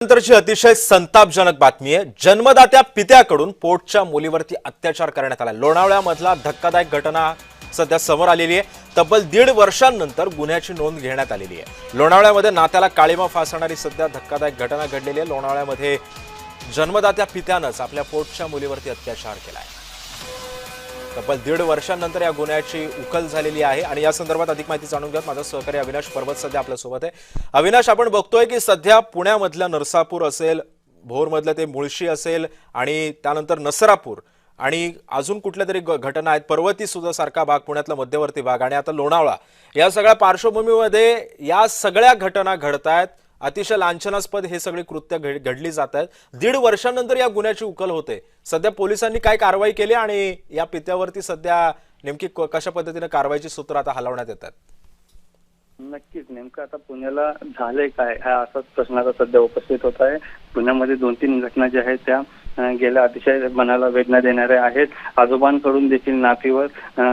नंतरची अतिशय संतापजनक बातमी आहे। जन्मदात्या पित्याकडून पोटच्या मुलीवरती अत्याचार करण्यात आला। लोणावळ्यामधला धक्कादायक घटना सध्या समोर आलेली आहे। तब्बल 1.5 वर्षांनंतर गुन्ह्याची नोंद घेण्यात आलेली आहे। लोणावळ्यामध्ये नात्याला काळीमा फासणारी सध्या धक्कादायक घटना घडलेली आहे। लोणावळ्यामध्ये जन्मदात्या पित्यानंच आपल्या पोटच्या मुलीवरती अत्याचार केलाय। तब्बल 1.5 वर्षांनंतर या गुन्ह्याची उकल झालेली आहे आणि या संदर्भात अधिक माहिती जाणून घेऊयात। माझा सहकारी अविनाश पर्वत सध्या आपल्या सोबत आहे। अविनाश, आपण बघतोय की सध्या पुण्यामधल्या नरसापूर असेल, भोरमधलं ते मुळशी असेल आणि त्यानंतर नसरापूर आणि अजून कुठल्या तरी घटना आहेत, पर्वती सुद्धा सारखा भाग, पुण्यातला मध्यवर्ती भाग आणि आता लोणावळा, या सगळ्या पार्श्वभूमीमध्ये या सगळ्या घटना घडतायत। अतिशय लांछनास्पद हे सगळे कृत्य घडली जात आहेत। 1.5 वर्षांनंतर या गुन्ह्याची उकल होते। सध्या पोलिसांनी काय कारवाई केली आणि या पित्यावरती सध्या नेमकी कशा पद्धतीने कारवाईची सूत्र आता हलवण्यात येतात? नक्कीच नेमकं आता पुण्याला झालंय काय हा असाच प्रश्न आता सध्या उपस्थित होत आहे। पुण्यामध्ये 2-3 घटना ज्या आहेत त्या गेल्या अतिशय मनाला वेदना देणाऱ्या आहेत। आजोबांकडून देखील नातीवर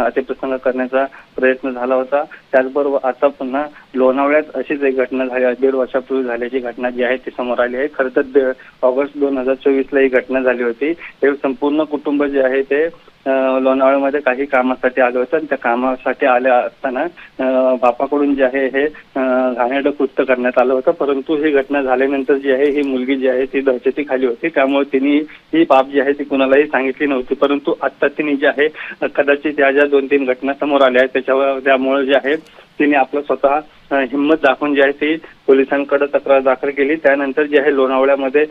अतिप्रसंग करण्याचा प्रयत्न झाला होता। त्याचबरोबर आता पुन्हा लोणावळ्यात अशीच एक घटना झाली, 1.5 वर्षापूर्वी झाल्याची घटना जी आहे ती समोर आली आहे। खरं तर ऑगस्ट 2024ला ही घटना झाली होती। हे संपूर्ण कुटुंब जे आहे ते लोणावळ्यामध्ये काही कामासाठी आले होते आणि त्या कामासाठी आले असताना बापाकडून जे आहे हे घाणेरडं कृत्य करण्यात आलं होतं। परंतु ही घटना झाल्यानंतर जी आहे ही मुलगी जी आहे ती दहशती खाली होती, त्यामुळे तिने ही बाब जी आहे ती कुणालाही सांगितली नव्हती। परंतु आता तिने जे आहे कदाचित या ज्या 2-3 घटना समोर आल्या आहेत त्यामुळे जे आहे तिने आपलं स्वतः हिंमत दाखवून जी आहे ती पोलिसांकडे तक्रार दाखल केली। त्यानंतर जे आहे लोणावळ्यामध्ये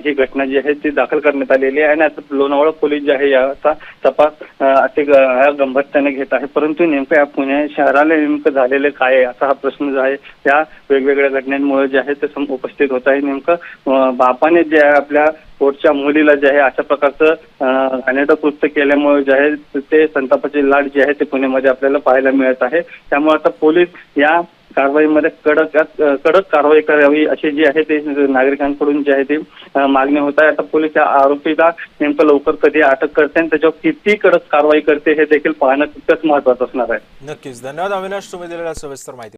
ही घटना जी आहे ती दाखल करण्यात आलेली आहे आणि आता लोणावळा पोलीस जे आहे याचा तपास अति गंभीरतेने घेत आहे। परंतु नेमकं या पुणे शहराला नेमकं झालेलं काय आहे असा हा प्रश्न जो आहे त्या वेगवेगळ्या घटनांमुळे जे आहे ते उपस्थित होत आहे। नेमकं बापाने जे आहे आपल्या पोटच्या मुलीला जे आहे अशा प्रकारचं घाणेरडं कृत्य केल्यामुळे जे आहे ते संतापाची लाट जी आहे ते पुण्यामध्ये आपल्याला पाहायला मिळत आहे। त्यामुळे आता पोलीस या कारवाईमध्ये कडक कारवाई करावी अशी जी आहे ते नागरिकांकडून जी आहे ती मागणी होत आहे। आता पोलीस या आरोपीला नेमकं लवकर कधी अटक करते आणि त्याच्यावर किती कडक कारवाई करते हे देखील पाहणं तितकंच महत्त्वाचं असणार आहे। नक्कीच, धन्यवाद अविनाश, तुम्ही दिलेल्या सविस्तर माहिती।